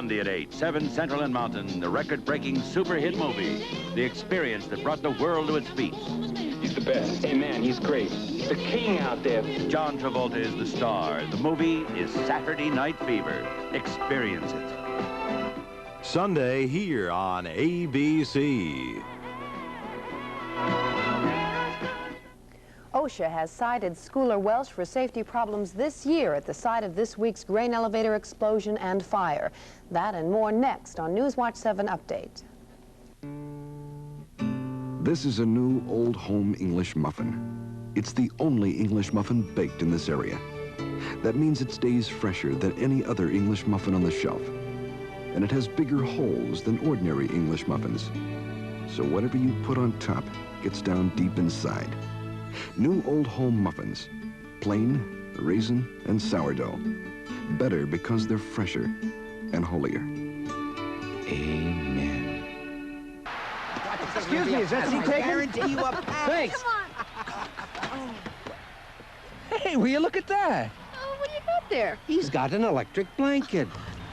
Sunday at 8, 7 Central and Mountain, the record-breaking super hit movie. The experience that brought the world to its feet. He's the best. Hey, man, he's great. He's the king out there. John Travolta is the star. The movie is Saturday Night Fever. Experience it. Sunday here on ABC. OSHA has cited Scoular Welsh for safety problems this year at the site of this week's grain elevator explosion and fire. That and more next on Newswatch 7 Update. This is a new Old Home English muffin. It's the only English muffin baked in this area. That means it stays fresher than any other English muffin on the shelf. And it has bigger holes than ordinary English muffins. So whatever you put on top gets down deep inside. New Old Home muffins. Plain, raisin, and sourdough. Better because they're fresher and holier. Amen. Excuse me, is that seat taken? I guarantee you a pass. Thanks. Come on. Hey, will you look at that? Oh, what do you got there? He's got an electric blanket.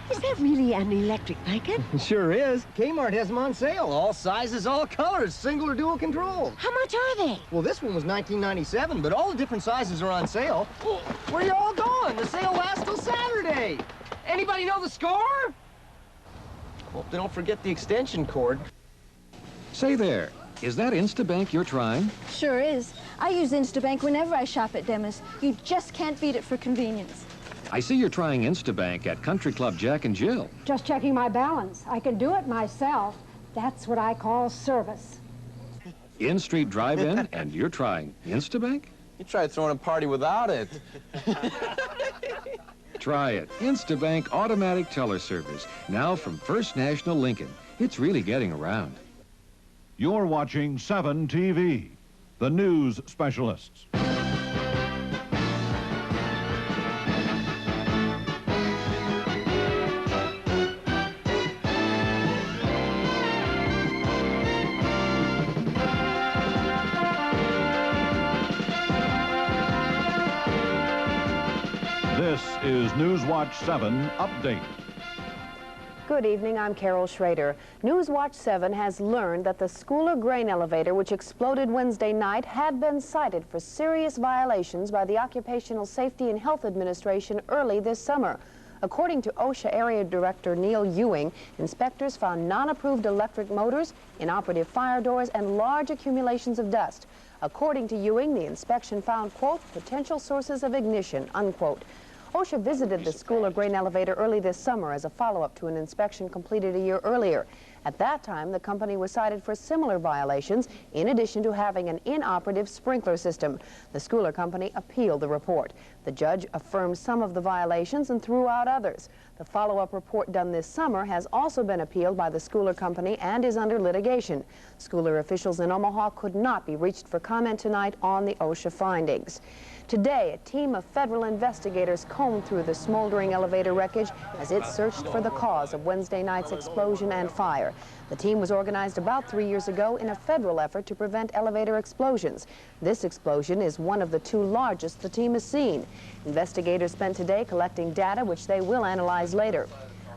Is that really an electric blanket? Sure is. Kmart has them on sale. All sizes, all colors, single or dual control. How much are they? Well, this one was $19.97, but all the different sizes are on sale. Where you all going? The sale lasts till Saturday. Anybody know the score? Hope they don't forget the extension cord. Say there, is that Instabank you're trying? Sure is. I use Instabank whenever I shop at Demis. You just can't beat it for convenience. I see you're trying Instabank at Country Club Jack and Jill. Just checking my balance. I can do it myself. That's what I call service. In-street drive-in, and you're trying Instabank? You tried throwing a party without it. Try it. Instabank Automatic Teller Service. Now from First National Lincoln. It's really getting around. You're watching 7 TV, the news specialists. This is Newswatch 7 Update. Good evening, I'm Carol Schrader. Newswatch 7 has learned that the Scoular grain elevator, which exploded Wednesday night, had been cited for serious violations by the Occupational Safety and Health Administration early this summer. According to OSHA Area Director Neil Ewing, inspectors found non-approved electric motors, inoperative fire doors, and large accumulations of dust. According to Ewing, the inspection found, quote, potential sources of ignition, unquote. OSHA visited the Scoular grain elevator early this summer as a follow-up to an inspection completed a year earlier. At that time, the company was cited for similar violations, in addition to having an inoperative sprinkler system. The Scoular company appealed the report. The judge affirmed some of the violations and threw out others. The follow-up report done this summer has also been appealed by the Scoular company and is under litigation. Scoular officials in Omaha could not be reached for comment tonight on the OSHA findings. Today, a team of federal investigators combed through the smoldering elevator wreckage as it searched for the cause of Wednesday night's explosion and fire. The team was organized about 3 years ago in a federal effort to prevent elevator explosions. This explosion is one of the 2 largest the team has seen. Investigators spent today collecting data which they will analyze later.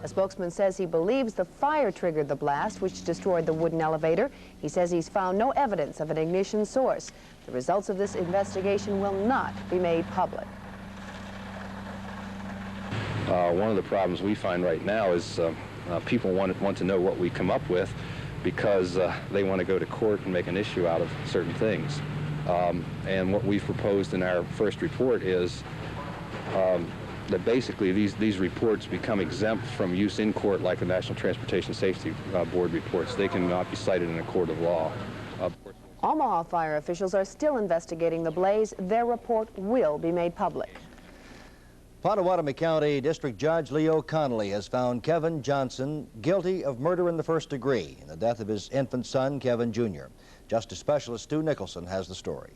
A spokesman says he believes the fire triggered the blast, which destroyed the wooden elevator. He says he's found no evidence of an ignition source. The results of this investigation will not be made public. One of the problems we find right now is people want to know what we come up with because they want to go to court and make an issue out of certain things. And what we've proposed in our first report is that basically these reports become exempt from use in court like the National Transportation Safety Board reports. They cannot be cited in a court of law. Omaha fire officials are still investigating the blaze. Their report will be made public. Pottawatomie County District Judge Leo Connolly has found Kevin Johnson guilty of murder in the first degree in the death of his infant son, Kevin Jr. Justice Specialist Stu Nicholson has the story.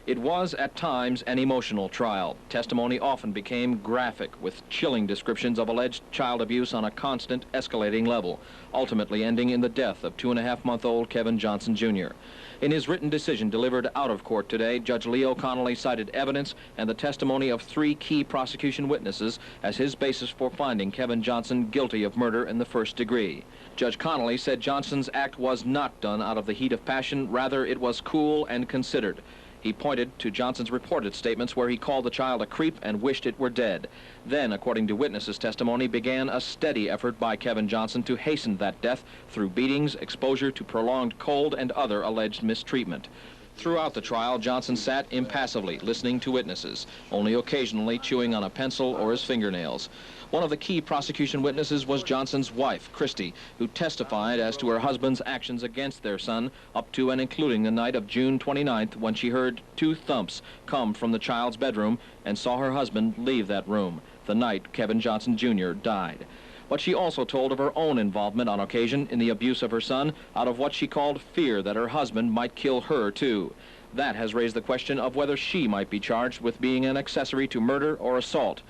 It was, at times, an emotional trial. Testimony often became graphic, with chilling descriptions of alleged child abuse on a constant, escalating level, ultimately ending in the death of 2.5-month-old Kevin Johnson, Jr. In his written decision delivered out of court today, Judge Leo Connolly cited evidence and the testimony of 3 key prosecution witnesses as his basis for finding Kevin Johnson guilty of murder in the first degree. Judge Connolly said Johnson's act was not done out of the heat of passion, rather it was cool and considered. He pointed to Johnson's reported statements where he called the child a creep and wished it were dead. Then, according to witnesses' testimony, began a steady effort by Kevin Johnson to hasten that death through beatings, exposure to prolonged cold, and other alleged mistreatment. Throughout the trial, Johnson sat impassively, listening to witnesses, only occasionally chewing on a pencil or his fingernails. One of the key prosecution witnesses was Johnson's wife, Christy, who testified as to her husband's actions against their son up to and including the night of June 29th, when she heard 2 thumps come from the child's bedroom and saw her husband leave that room, the night Kevin Johnson, Jr. died. But she also told of her own involvement on occasion in the abuse of her son out of what she called fear that her husband might kill her, too. That has raised the question of whether she might be charged with being an accessory to murder or assault.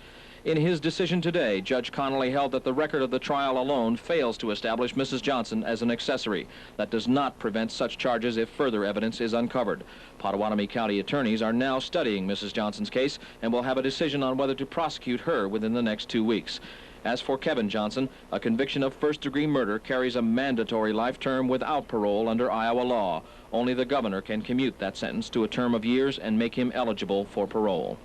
In his decision today, Judge Connolly held that the record of the trial alone fails to establish Mrs. Johnson as an accessory. That does not prevent such charges if further evidence is uncovered. Potawatomi County attorneys are now studying Mrs. Johnson's case and will have a decision on whether to prosecute her within the next 2 weeks. As for Kevin Johnson, a conviction of first-degree murder carries a mandatory life term without parole under Iowa law. Only the governor can commute that sentence to a term of years and make him eligible for parole.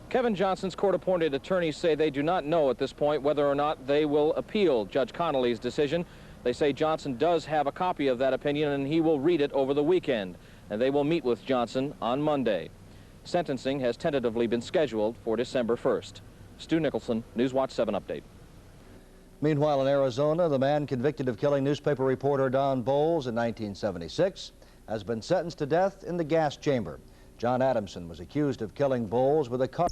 Kevin Johnson's court-appointed attorneys say they do not know at this point whether or not they will appeal Judge Connolly's decision. They say Johnson does have a copy of that opinion and he will read it over the weekend, and they will meet with Johnson on Monday. Sentencing has tentatively been scheduled for December 1st. Stu Nicholson, Newswatch 7 Update. Meanwhile, in Arizona, the man convicted of killing newspaper reporter Don Bowles in 1976 has been sentenced to death in the gas chamber. John Adamson was accused of killing Bowles with a car.